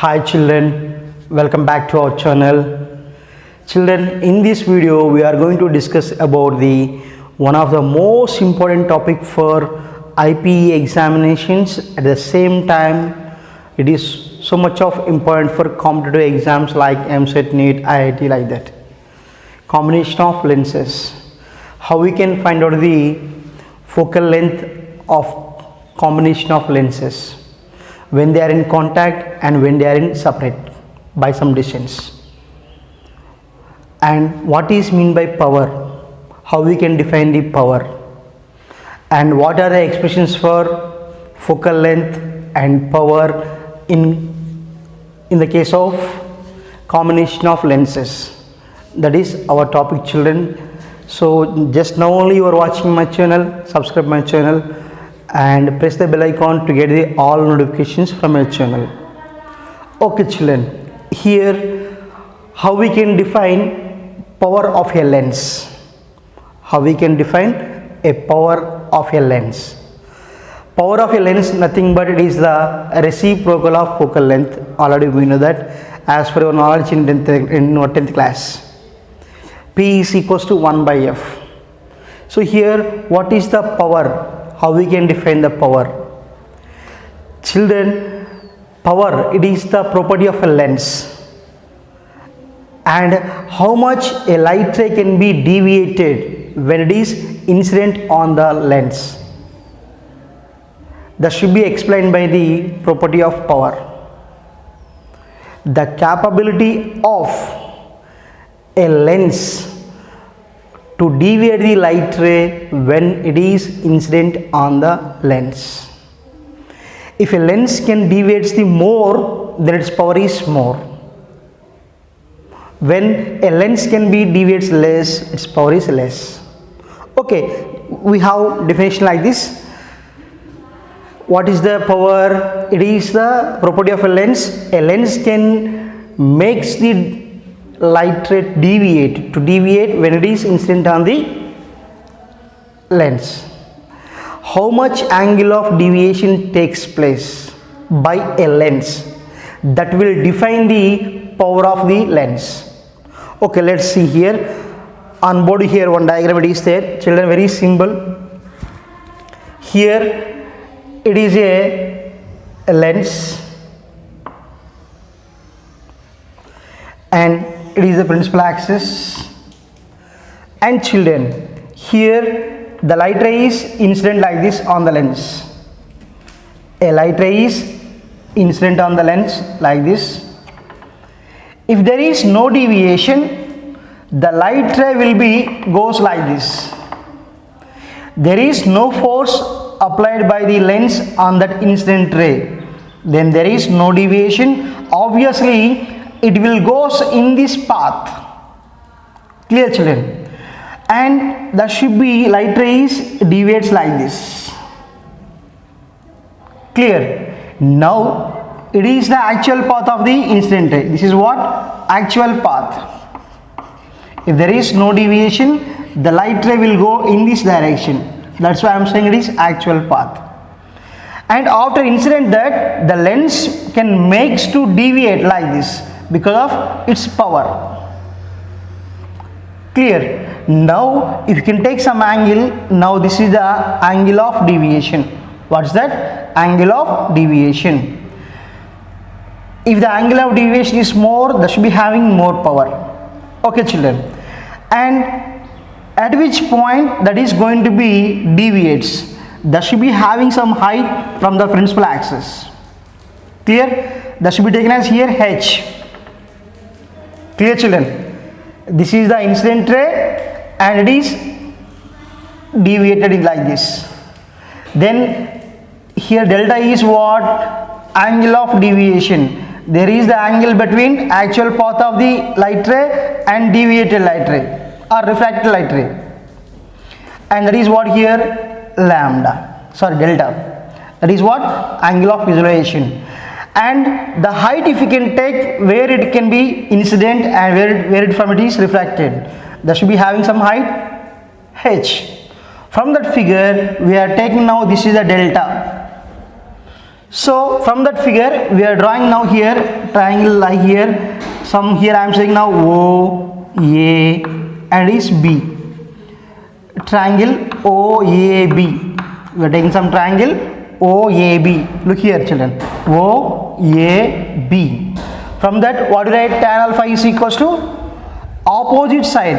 Hi children, welcome back to our channel. Children, in this video we are going to discuss about the one of the most important topic for IPE examinations. At the same time, it is so much of important for competitive exams like EAMCET, NEET, IIT, like that. Combination of lenses. How we can find out the focal length of combination of lenses when they are in contact and when they are in separate by some distance. And what is mean by power? How we can define the power? And what are the expressions for focal length and power in the case of combination of lenses? That is our topic, children. So just now only you are watching my channel, subscribe my channel and press the bell icon to get the all notifications from my channel. Okay children, here how we can define power of a lens. How we can define a power of a lens. Power of a lens nothing but it is the reciprocal of focal length. Already we know that as per your knowledge in 10th class. P is equals to 1 by F. So here what is the power? How we can define the power? Children, power, it is the property of a lens, and how much a light ray can be deviated when it is incident on the lens. That should be explained by the property of power. The capability of a lens to deviate the light ray when it is incident on the lens. If a lens can deviate the more, then its power is more. When a lens can be deviates less, its power is less. Okay, we have definition like this. What is the power? It is the property of a lens. A lens can makes the light ray deviate when it is incident on the lens. How much angle of deviation takes place by a lens, that will define the power of the lens. Okay, let's see here. On board here one diagram it is there. Children, very simple. Here it is a lens and it is the principal axis. And children, here the light ray is incident like this on the lens. A light ray is incident on the lens like this. If there is no deviation, the light ray will be goes like this. There is no force applied by the lens on that incident ray, then there is no deviation. Obviously it will goes in this path. Clear children? And there should be light rays deviates like this. Clear? Now it is the actual path of the incident ray. This is what? Actual path. If there is no deviation, the light ray will go in this direction. That's why I am saying it is actual path. And after incident that the lens can makes to deviate like this because of its power. Clear? Now if you can take some angle, now this is the angle of deviation. What's that? Angle of deviation. If the angle of deviation is more, that should be having more power. Okay children. And at which point that is going to be deviates, that should be having some height from the principal axis. Clear? That should be taken as here H. Clear children? This is the incident ray and it is deviated like this. Then here delta is what? Angle of deviation. There is the angle between actual path of the light ray and deviated light ray or refracted light ray, and that is what here? Delta. That is what? Angle of visualization. And the height, if you can take where it can be incident and where it from it is refracted, that should be having some height H. From that figure we are taking now this is the delta. So from that figure we are drawing now here triangle lie here, some here I am saying now O A and is B, triangle OAB. We are taking some triangle OAB. Look here children, OAB. From that what do we write? Tan alpha is equals to opposite side.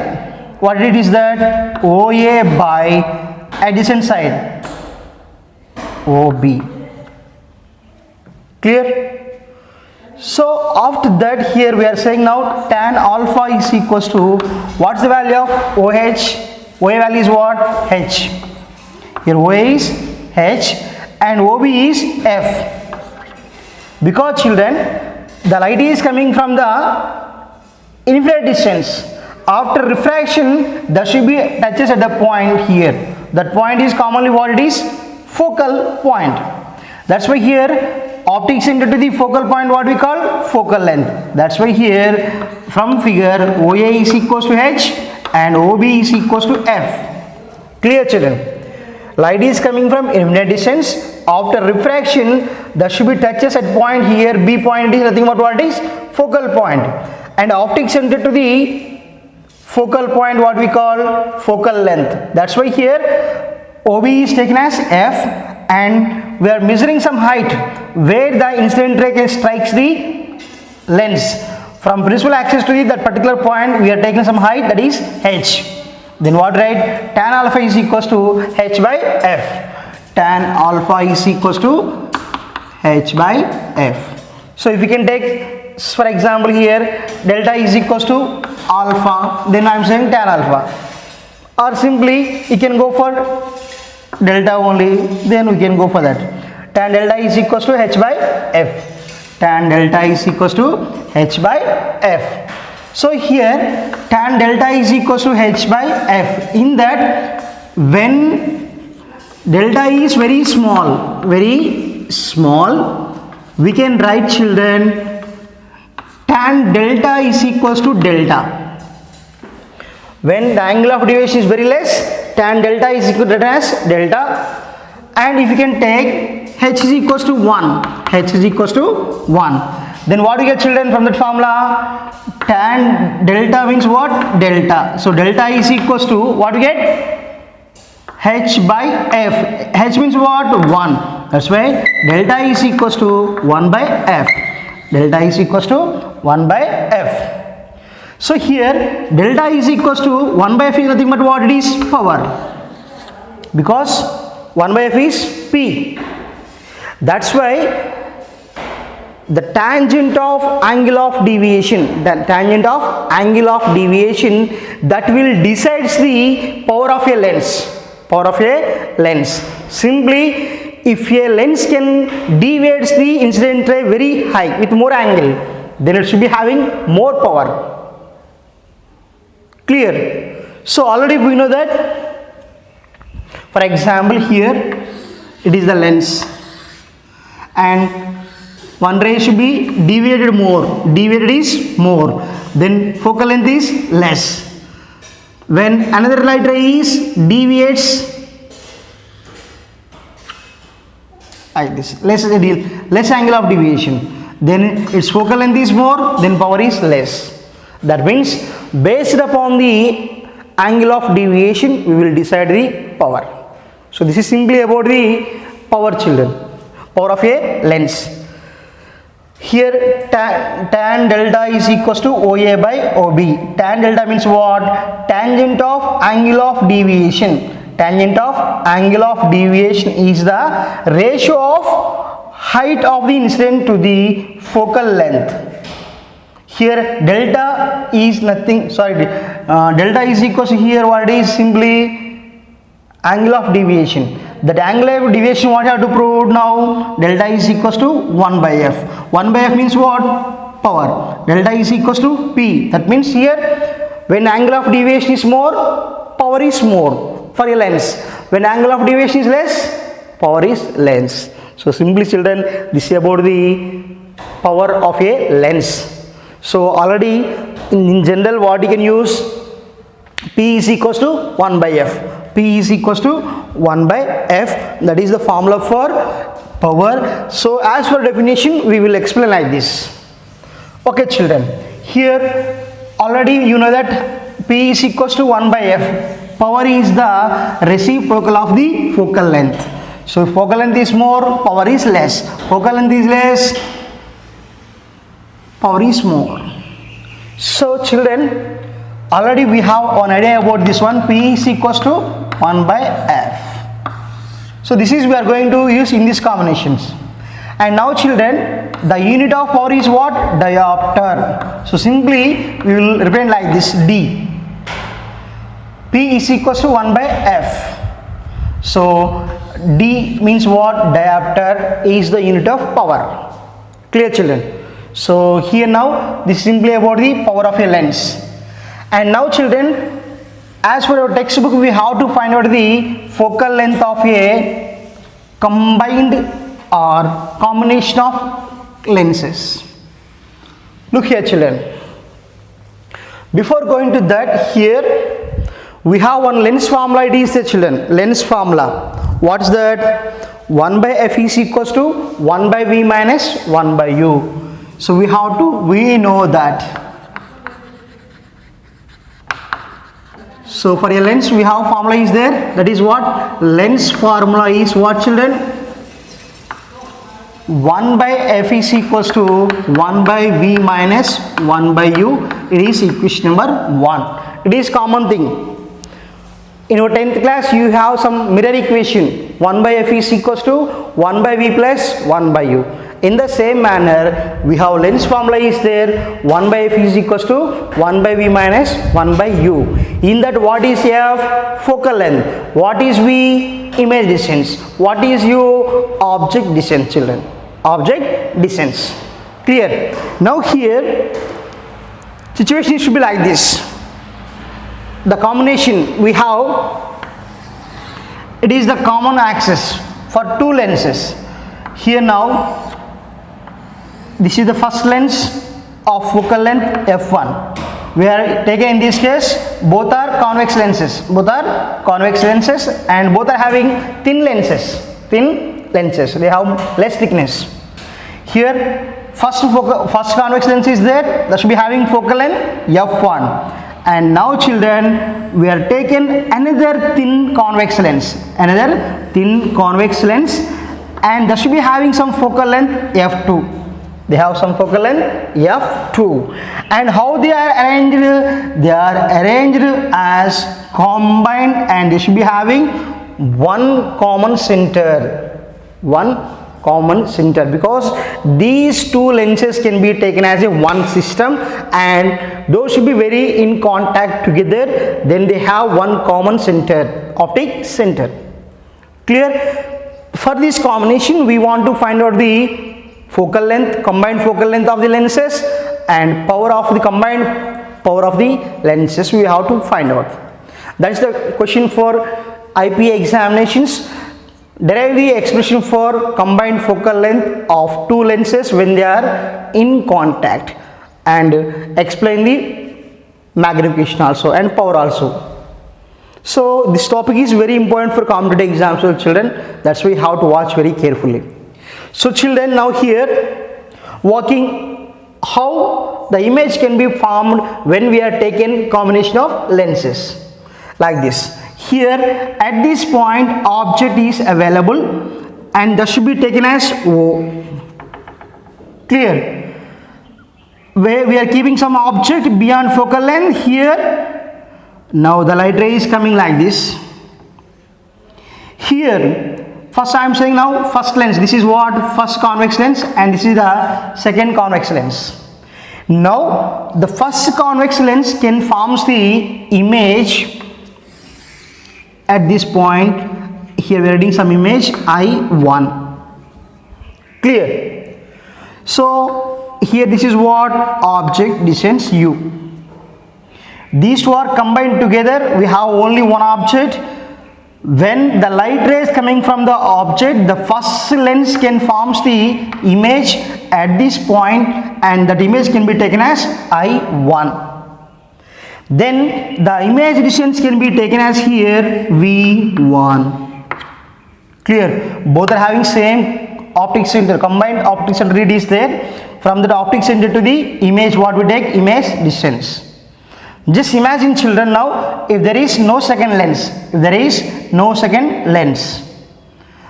What it is that? OA by adjacent side OB. Clear? So after that here we are saying now tan alpha is equals to, what's the value of OH? OA value is what? H. Here OA is H and OB is F. Because children, the light is coming from the infinite distance. After refraction there should be touches at the point here. That point is commonly what it is? Focal point. That's why here optic center to the focal point what we call focal length. That's why here from figure OA is equals to H and OB is equals to F. Clear children? Light is coming from infinite distance. After refraction there should be touches at point here. B point is nothing but what is? Focal point. And optic center to the focal point what we call focal length. That's why here OB is taken as F and we are measuring some height where the incident ray strikes the lens. From principal axis to that particular point we are taking some height, that is H. Then what write? Tan alpha is equals to H by F. Tan alpha is equals to H by F. So if you can take for example here delta is equals to alpha, then I am saying tan alpha, or simply you can go for delta only, then we can go for that. Tan delta is equals to H by F. Tan delta is equals to H by F. So here tan delta is equals to H by F. In that when delta is very small, we can write children tan delta is equals to delta. When the angle of deviation is very less, tan delta is equal to as delta. And if you can take H is equals to 1, H is equals to 1, then what do you get children from that formula? Tan delta means what? Delta. So delta is equals to what we get? H by F. H means what? 1. That's why delta is equals to 1 by F. Delta is equals to 1 by F. So here delta is equals to 1 by F is nothing but what it is? Power. Because 1 by F is P. That's why the tangent of angle of deviation, that will decide the power of a lens. Simply, if a lens can deviate the incident ray very high with more angle, then it should be having more power. Clear? So already we know that. For example, here it is the lens, and one ray should be deviated more. Deviated is more. Then focal length is less. When another light ray is deviates like this, less angle of deviation, then its focal length is more, then power is less. That means based upon the angle of deviation we will decide the power. So this is simply about the power, children, power of a lens. Here tan delta is equals to OA by OB. Tan delta means what? Tangent of angle of deviation. Tangent of angle of deviation is the ratio of height of the incident to the focal length. Here delta is nothing, delta is equals to here what is simply angle of deviation. That angle of deviation what you have to prove now? Delta is equals to 1 by F. 1 by F means what? Power. Delta is equals to P. That means here when angle of deviation is more, power is more for a lens. When angle of deviation is less, power is less. So simply children, this is about the power of a lens. So already in general what you can use? P is equals to 1 by F. P is equals to 1 by F. That is the formula for power. So as for definition, we will explain like this. Okay children, here already you know that P is equals to 1 by F. Power is the reciprocal of the focal length. So if focal length is more, power is less. Focal length is less, power is more. So children, already we have an idea about this one. P is equals to 1 by F. So this is we are going to use in these combinations. And now children, the unit of power is what? Diopter. So simply we will represent like this, D. P is equals to 1 by F. So D means what? Diopter is the unit of power. Clear children? So here now this is simply about the power of a lens. And now children, as per our textbook, we have to find out the focal length of a combined or combination of lenses. Look here children, before going to that, here we have one lens formula. It is the children lens formula. What is that? 1 by F is equals to 1 by V minus 1 by U. So we know that. So for a lens we have formula is there, that is what? Lens formula is what children? 1 by F is equals to 1 by V minus 1 by U. It is equation number 1. It is common thing. In your 10th class you have some mirror equation. 1 by F is equals to 1 by V plus 1 by U. In the same manner, we have lens formula is there. 1 by F is equals to 1 by V minus 1 by U. In that, what is F? Focal length. What is V? Image distance. What is U? Object distance children. Object distance. Clear? Now here, situation should be like this. The combination we have, it is the common axis for two lenses. Here now, this is the first lens of focal length f1. We are taking in this case both are convex lenses. Both are convex lenses and both are having thin lenses. Thin lenses. They have less thickness. Here first convex lens is there. That should be having focal length f1. And now children, we are taking another thin convex lens. Another thin convex lens, and that should be having some focal length f2. They have some focal length f2. And how they are arranged? They are arranged as combined, and they should be having one common center. One common center, because these two lenses can be taken as a one system and those should be very in contact together. Then they have one common center, optic center. Clear? For this combination, we want to find out the focal length, combined focal length of the lenses, and power of the combined power of the lenses we have to find out. That is the question for IP examinations. Derive the expression for combined focal length of two lenses when they are in contact, and explain the magnification also and power also. So this topic is very important for competitive exams, so children, that's why you have to watch very carefully. So children, now here working how the image can be formed when we are taking combination of lenses like this. Here at this point object is available and that should be taken as O. Clear? Where we are keeping some object beyond focal length. Here now the light ray is coming like this. Here first I am saying now first lens, this is what? First convex lens, and this is the second convex lens. Now the first convex lens can forms the image at this point. Here we are reading some image I1. Clear? So here this is what? Object distance U. These two are combined together, we have only one object. When the light rays coming from the object, the first lens can forms the image at this point, and that image can be taken as I1. Then the image distance can be taken as here V1. Clear? Both are having same optic center, combined optic center read is there. From that optic center to the image, what we take? Image distance. Just imagine children now, if there is no second lens,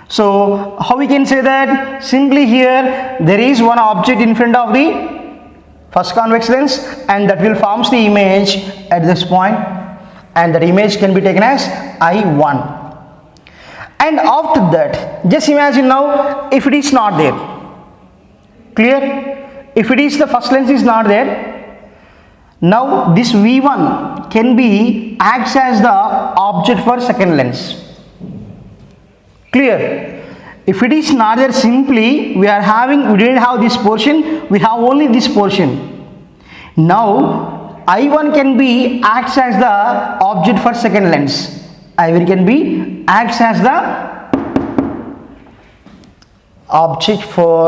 so how we can say that? Simply here there is one object in front of the first convex lens, and that will forms the image at this point, and that image can be taken as I1. And after that, just imagine now, if it is not there, clear? If it is the first lens is not there, now this V1 can be acts as the object for second lens. Clear? If it is not there, simply we didn't have this portion, we have only this portion. Now I1 can be acts as the object for second lens. I1 can be acts as the object for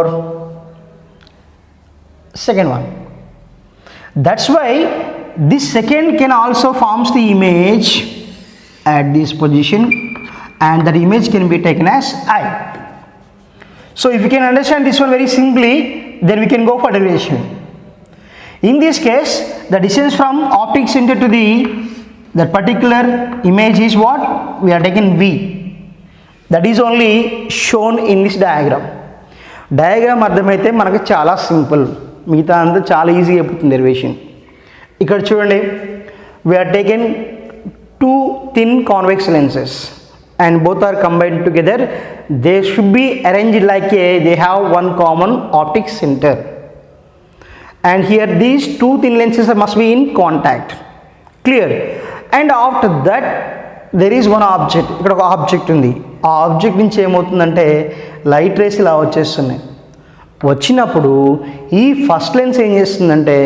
second one. That's why this second can also forms the image at this position, and that image can be taken as I. So if you can understand this one very simply, then we can go for derivation. In this case, the distance from optic center to that particular image is what? We are taking V. That is only shown in this diagram. Diagram అర్థమైతే మనకు చాలా simple, మిగతా అంతా చాలా ఈజీగా అయిపోతుంది derivation. ఇక్కడ చూడండి, we are taken two thin convex lenses and both are combined together. They should be arranged like they have one common optic center, and here these two thin lenses must be in contact. Clear? And after that there is one object. ఇక్కడ ఒక object ఉంది. ఆ object నుంచి ఏమవుతుందంటే light race ఇలా వచ్చేస్తున్నాయి. వచ్చినప్పుడు ఈ ఫస్ట్ లెన్స్ ఏం చేస్తుందంటే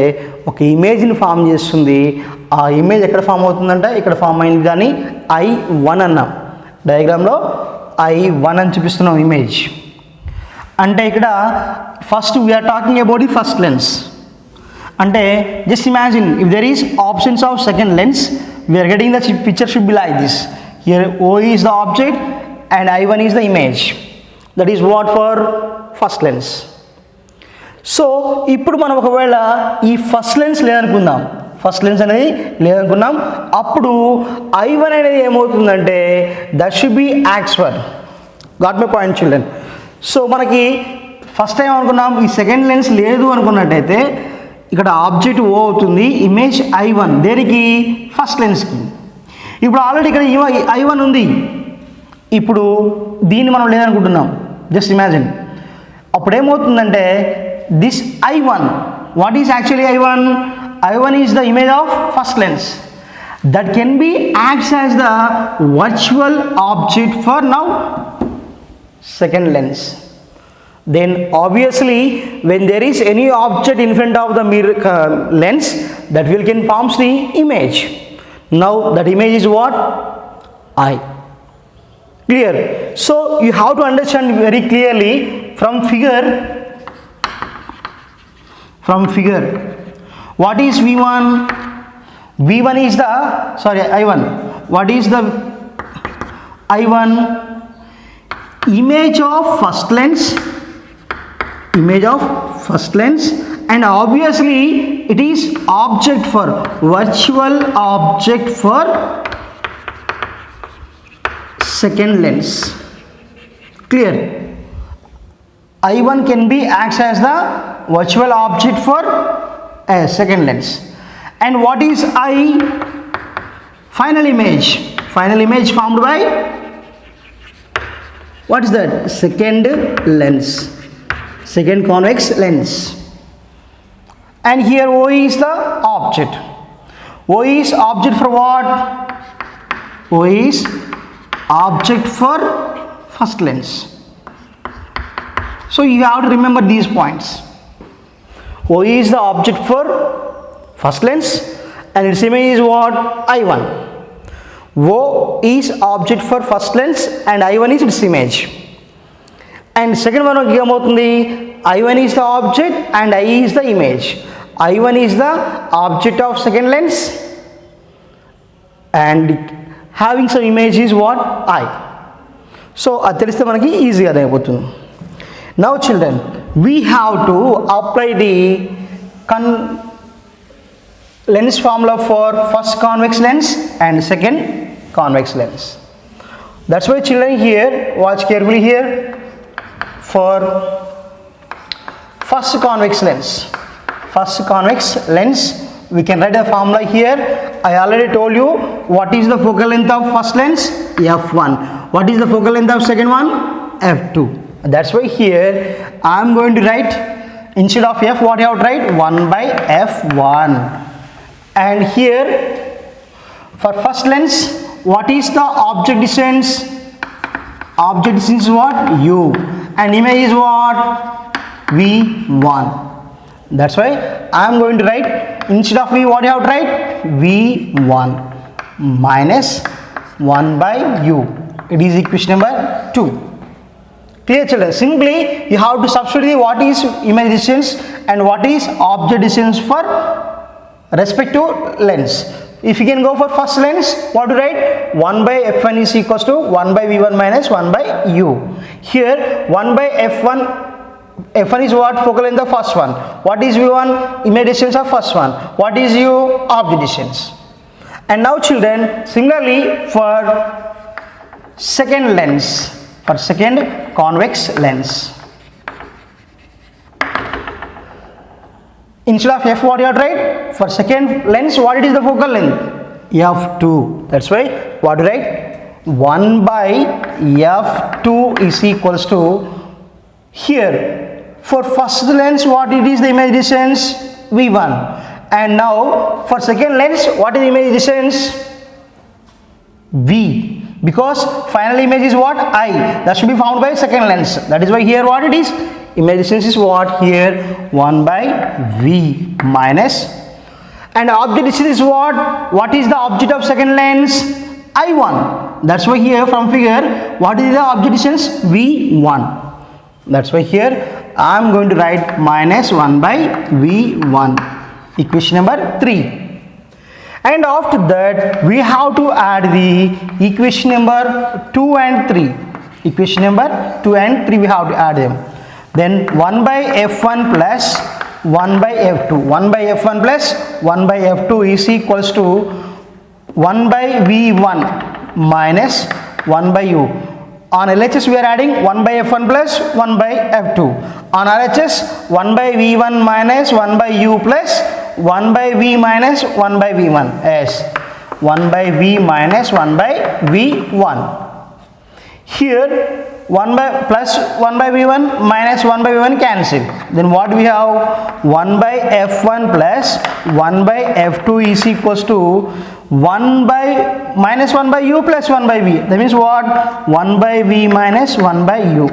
ఒక ఇమేజ్ని ఫామ్ చేస్తుంది. ఆ ఇమేజ్ ఎక్కడ ఫామ్ అవుతుందంటే ఇక్కడ ఫామ్ అయింది, కానీ I1 అన్నాం. డయాగ్రామ్లో I1 అని చూపిస్తున్నాం ఇమేజ్. అంటే ఇక్కడ first we are talking about the first lens. అంటే just imagine, if there is options of second lens, we are getting the picture should be like this. Here O is the object and I1 is the image. That is what for first lens. So ఇప్పుడు మనం ఒకవేళ ఈ first lens లేదనుకుందాం, అప్పుడు I1 అనేది ఏమవుతుందంటే that should be acts for. Got my point children? So మనకి first time అనుకున్నాం ఈ సెకండ్ లెన్స్ లేదు అనుకున్నట్టయితే ఇక్కడ ఆబ్జెక్ట్ O అవుతుంది, ఇమేజ్ I1 దేనికి? ఫస్ట్ లెన్స్కి. ఇప్పుడు ఆల్రెడీ ఇక్కడ I1 ఉంది, ఇప్పుడు దీన్ని మనం లేదనుకుంటున్నాం. జస్ట్ ఇమాజిన్, అప్పుడు ఏమవుతుందంటే this I1, what is actually I1? I1 is the image of first lens that can be acts as the virtual object for now second lens. Then obviously when there is any object in front of the mirror lens, that will can forms the image. Now that image is what? I. Clear? So you have to understand very clearly from figure. What is V1? V1 is the I1. What is the I1? Image of first lens, and obviously it is object for virtual object for second lens. Clear? I1 can be acts as the virtual object for a second lens. And what is I? Final image formed by what is that? Second lens, second convex lens. And here O is the object. O is object for what? O is object for first lens. So you have to remember these points. O is the object for first lens and its image is what? I1. O is object for first lens and I1 is its image. And second one I1 is the object and I is the image. I1 is the object of second lens and having some image is what? I. So అది తెలిస్తే మనకి ఈజీగా అయిపోతుంది. Now children, we have to apply the lens formula for first convex lens and second convex lens. That's why children, here watch carefully here. For first convex lens, we can write a formula here. I already told you what is the focal length of first lens, f1. What is the focal length of second one, f2. That's why here I am going to write, instead of f, what I have to write, 1 by f1. And here for first lens, what is the object distance? Object distance is what? U. And image is what? V1. That's why I am going to write, instead of V, what I have to write? V1 minus 1 by U. It is equation number 2. Clear children? Simply you have to substitute what is image distance and what is object distance for respective lens. If you can go for first lens, what to write? 1 by f1 is equals to 1 by v1 minus 1 by u. Here 1 by f1 is what? Focal length of first one. What is v1? Image distance of first one. What is u? Object distance. And now children, similarly for second lens, for second convex lens, instead of f, what you have to write? For second lens, what it is the focal length? f2. That's why what to write? 1 by f2 is equals to, here for first lens, what it is the image distance? v1. And now for second lens, what is the image distance? v. Because final image is what? I. That should be found by second lens. That is why here what it is? Image distance is what? Here 1 by v minus, and object distance is what? What is the object of second lens? I1. That's why here from figure, what is the object distance? v1. That's why here I am going to write minus 1 by v1, equation number 3. And after that we have to add the equation number 2 and 3. Equation number 2 and 3 we have to add them. Then 1 by f1 plus 1 by f2. 1 by f1 plus 1 by f2 is equals to 1 by v1 minus 1 by u. On LHS we are adding 1 by f1 plus 1 by f2. On RHS 1 by v1 minus 1 by u plus 1 by v minus 1 by v1. Yes, 1 by v minus 1 by v1. Here 1 by plus 1 by v1 minus 1 by v1 cancel. Then what we have? 1 by f1 plus 1 by f2 is equals to 1 by minus 1 by u plus 1 by v. That means what? 1 by v minus 1 by u.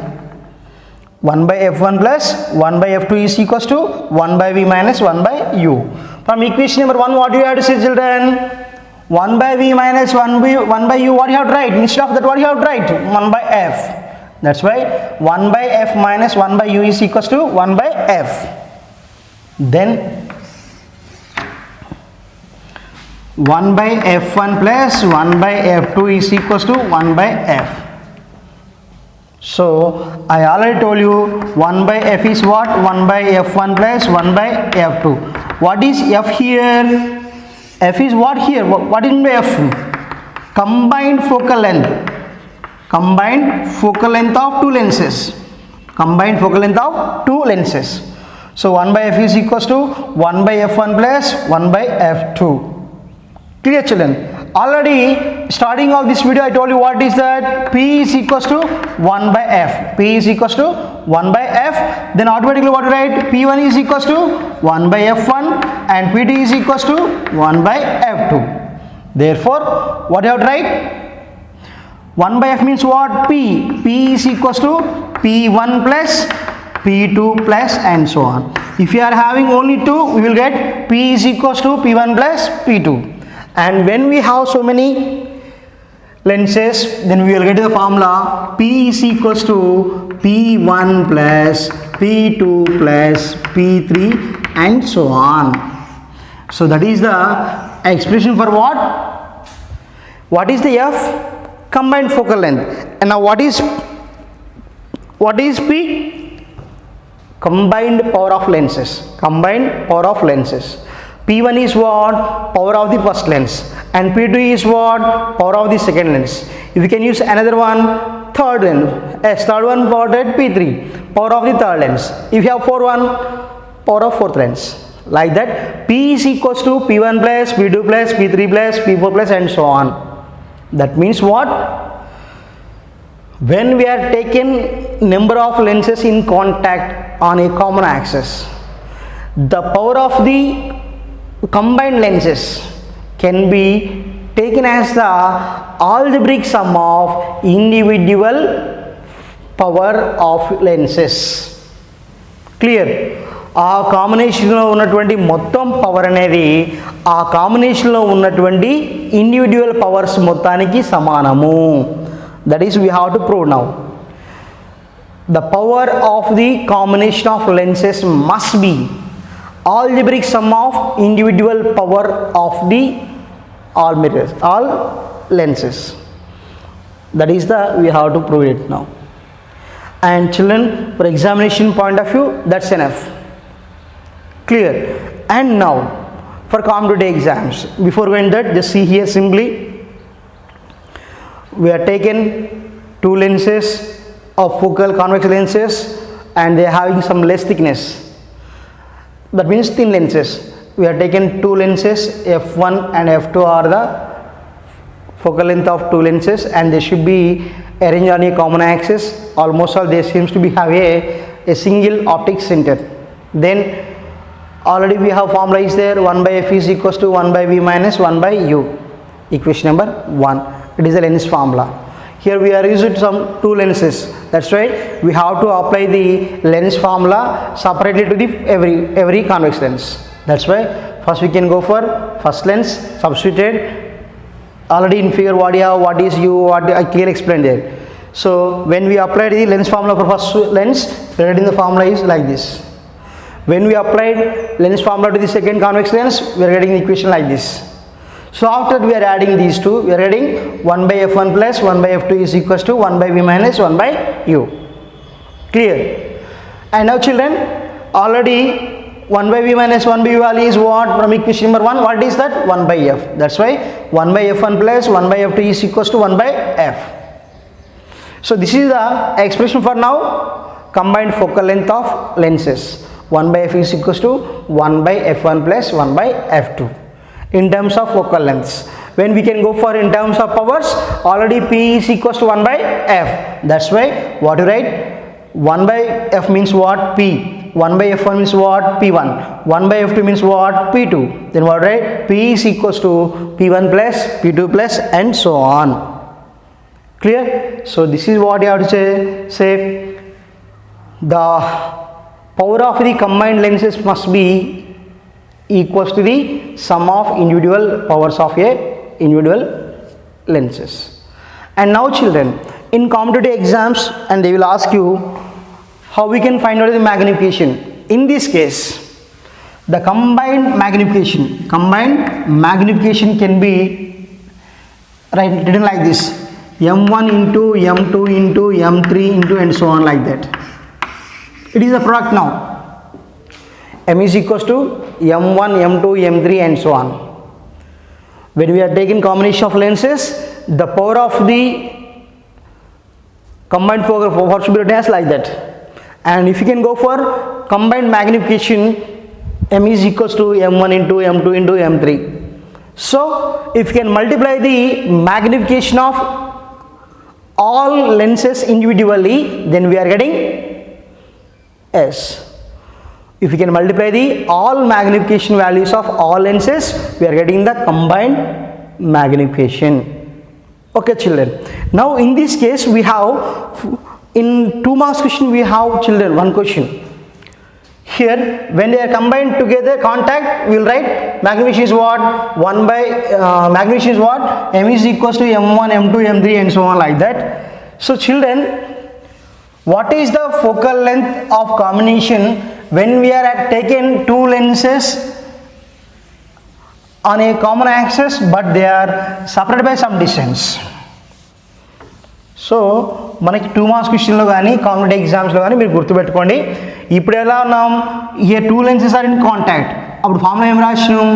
1 by f1 plus 1 by f2 is equals to 1 by v minus 1 by u. From equation number 1, what do you have to say children? 1 by v minus 1 by u, what you have to write? Instead of that, what you have to write? 1 by f. That's why 1 by f minus 1 by u is equals to 1 by f. Then 1 by f1 plus 1 by f2 is equals to 1 by f. So I already told you 1 by f is what? 1 by f1 plus 1 by f2. What is f here? F is what here? What is f? Combined focal length. Combined focal length of two lenses. Combined focal length of two lenses. So 1 by f is equals to 1 by f1 plus 1 by f2. Clear children? Already starting of this video I told you what is that? P is equals to 1 by f. P is equals to 1 by f. Then automatically what to write? P1 is equals to 1 by f1 and P2 is equals to 1 by f2. Therefore what you have to write? 1 by f means what? P. P is equals to P1 plus P2 plus and so on. If you are having only 2, we will get P is equals to P1 plus P2. And when we have so many lenses, then we will get the formula P is equals to P1 plus P2 plus P3 and so on. So that is the expression for what? What is the F? Combined focal length. And now what is P? combined power of lenses. Combined power of lenses. P1 is what? Power of the first lens, and P2 is what? Power of the second lens. If you can use another one, third lens. Yes, third one what? P3, power of the third lens. If you have fourth one, power of fourth lens. Like that, P is equals to P1 plus P2 plus P3 plus P4 plus and so on. That means what? When we are taking number of lenses in contact on a common axis, the power of the combined lenses can be taken as the algebraic sum of individual power of lenses. Clear? ఆ కాంబినేషన్లో ఉన్నటువంటి మొత్తం power అనేది ఆ కాంబినేషన్లో ఉన్నటువంటి individual powers మొత్తానికి సమానము. That is we have to prove now. The power of the combination of lenses must be algebraic sum of individual power of the all mirrors, all lenses. That is the we have to prove it now. And children, for examination point of view, that's enough. Clear? And now for competitive exams, before going that, just see here simply we are taken two lenses of focal convex lenses and they are having some less thickness. That means thin lenses. We are taken two lenses, f1 and f2 are the focal length of two lenses, and they should be arranged on a common axis. Almost all they seems to be have a single optic center. Then already we have formula is there, 1 by f is equals to 1 by v minus 1 by u. Equation number 1. It is a lens formula. Here we are using some two lenses. That's why we have to apply the lens formula separately to the every convex lens. That's why first we can go for first lens, substituted. Already in figure what you have, what is u, what I clearly explained there. So when we apply the lens formula for first lens, writing the formula is like this. When we applied lens formula to the second convex lens, we are getting the equation like this. So after we are adding these two, we are getting 1 by f1 plus 1 by f2 is equals to 1 by v minus 1 by u. Clear? And now children, already 1 by v minus 1 by u value is what? From equation number 1, what is that? 1 by f. That's why 1 by f1 plus 1 by f2 is equals to 1 by f. So this is the expression for now combined focal length of lenses. 1 by f is equals to 1 by f1 plus 1 by f2 in terms of focal lengths. When we can go for in terms of powers, already p is equals to 1 by f. That's why what you write? 1 by f means what? P. 1 by f1 means what? P1. 1 by f2 means what? P2. Then what right? P is equals to P1 plus P2 plus and so on. Clear? So this is what you have to say the power of the combined lenses must be equals to the sum of individual powers of a individual lenses. And now children, in competitive exams, and they will ask you how we can find out the magnification. In this case, the combined magnification can be written like this: m1 into m2 into m3 into and so on, like that. It is a product now. M is equals to m1, m2, m3 and so on. When we are taking combination of lenses, the power of the combined power should be written as like that. And if you can go for combined magnification, m is equals to m1 into m2 into m3. So if you can multiply the magnification of all lenses individually, then we are getting S. If we can multiply the all magnification values of all lenses, we are getting the combined magnification. Okay children, now in this case we have, in 2 marks question we have children one question. Here when they are combined together contact, we will write magnification is what? 1 by magnification is what? M is equals to m1, m2, m3 and so on, like that. So children, what is the focal length of combination when we are taken two lenses on a common axis but they are separated by some distance? So మనకి 2 marks క్వశ్చన్లో కానీ competitive ఎగ్జామ్స్లో కానీ మీరు గుర్తుపెట్టుకోండి. ఇప్పుడు ఎలా ఉన్నాం, here 2 lenses are in contact. అప్పుడు ఫార్ములా ఏం రాసినాం,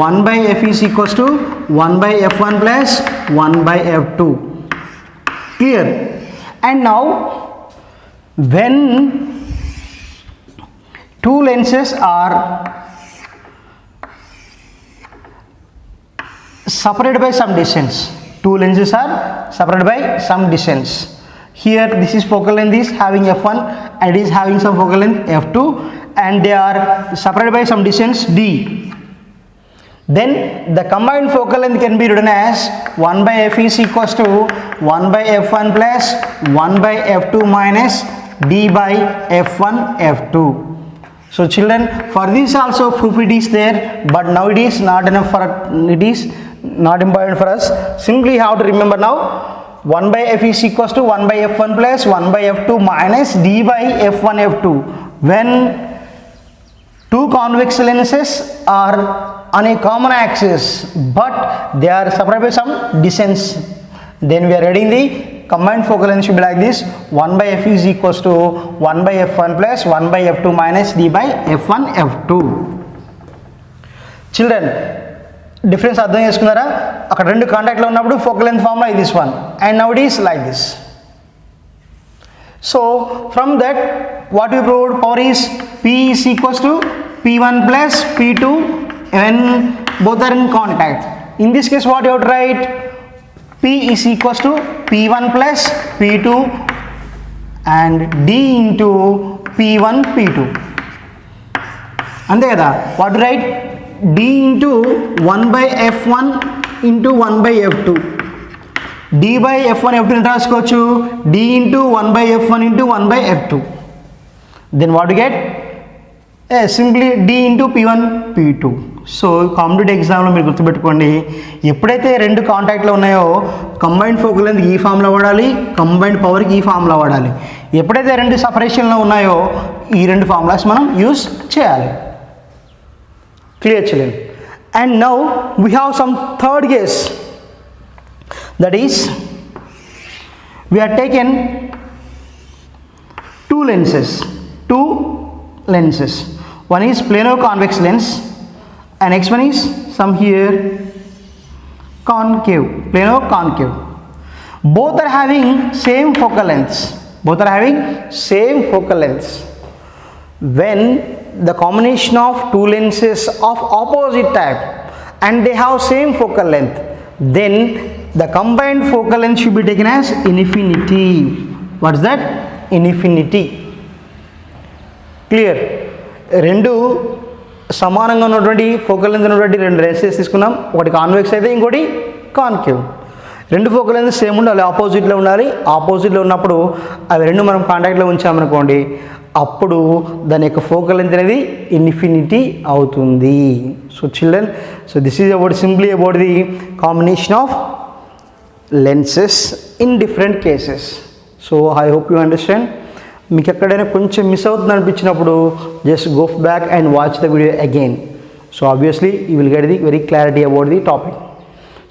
1/f is equals to 1/f1 plus 1/f2. Clear. And now when 2 lenses are separated by some distance, 2 lenses are separated by some distance. Here this is focal length is having f1 and it is having some focal length f2 and they are separated by some distance d. Then the combined focal length can be written as 1/f is equals to 1/f1 plus 1/f2 minus d by f1 f2. So children, for this also proof it is there, but now it is not enough for it is not important for us. Simply have to remember now 1/f is equals to 1/f1 plus 1/f2 minus d by f1 f2. When 2 convex lenses are on a common axis but they are separated by some distance, then we are writing the combined focal length should be like this, 1/f is equals to 1/f1 plus 1/f2 minus d by f1 f2. Children, difference అర్థం చేసుకున్నారా? అక్కడ 2 కాంటాక్ట్లో ఉన్నప్పుడు focal length formula ఇది this one and now it is like this. So from that what you proved, power is p is equals to p1 plus p2 when both are in contact. In this case what you have to write, p is equals to p1 plus p2 and d into p1 p2. అంతే కదా. What to right, d into 1/f1 into 1/f2. d by f1 f2 ఎంత రాసుకోవచ్చు, d into 1/f1 into 1/f2. Then what you get, simply d into p1 p2. So competitive ఎగ్జామ్లో మీరు గుర్తుపెట్టుకోండి, ఎప్పుడైతే 2 కాంటాక్ట్లో ఉన్నాయో కంబైన్డ్ ఫోకల్ లెంత్ ఈ formula వాడాలి, కంబైన్డ్ పవర్కి ఈ ఫార్ములా వాడాలి. ఎప్పుడైతే 2 సపరేషన్లో ఉన్నాయో ఈ 2 ఫార్ములాస్ మనం యూస్ చేయాలి. Clear children? And now we have some third case, that is we have taken 2 lenses. One is plano convex lens and next one is some here concave, plano concave. Both are having same focal lengths. When the combination of 2 lenses of opposite type and they have same focal length, then the combined focal length should be taken as infinity. What is that? Infinity. Clear? 2 సమానంగా ఉన్నటువంటి focal length ఉన్నటువంటి 2 lenses తీసుకున్నాం, ఒకటి convex అయితే ఇంకోటి concave. 2 focal length same ఉండాలి, ఆపోజిట్లో ఉండాలి. ఆపోజిట్లో ఉన్నప్పుడు అవి 2 మనం కాంటాక్ట్లో ఉంచామనుకోండి, అప్పుడు దాని యొక్క ఫోకల్ లెంత్ అనేది ఇన్ఫినిటీ అవుతుంది. So children, so this is about simply about the combination of lenses in different cases. So I hope you understand. మీకు ఎక్కడైనా కొంచెం మిస్ అవుతుంది అనిపించినప్పుడు just go back and watch the video again. So obviously you will get the very clarity about the topic.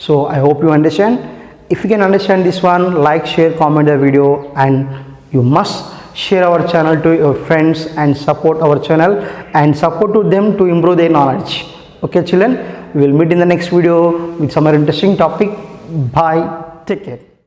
So I hope you understand. If you can understand this one, like, share, comment the video, and you must share our channel to your friends and support our channel and support to them to improve their knowledge. Okay children, we will meet in the next video with some more interesting topic. Bye, take care.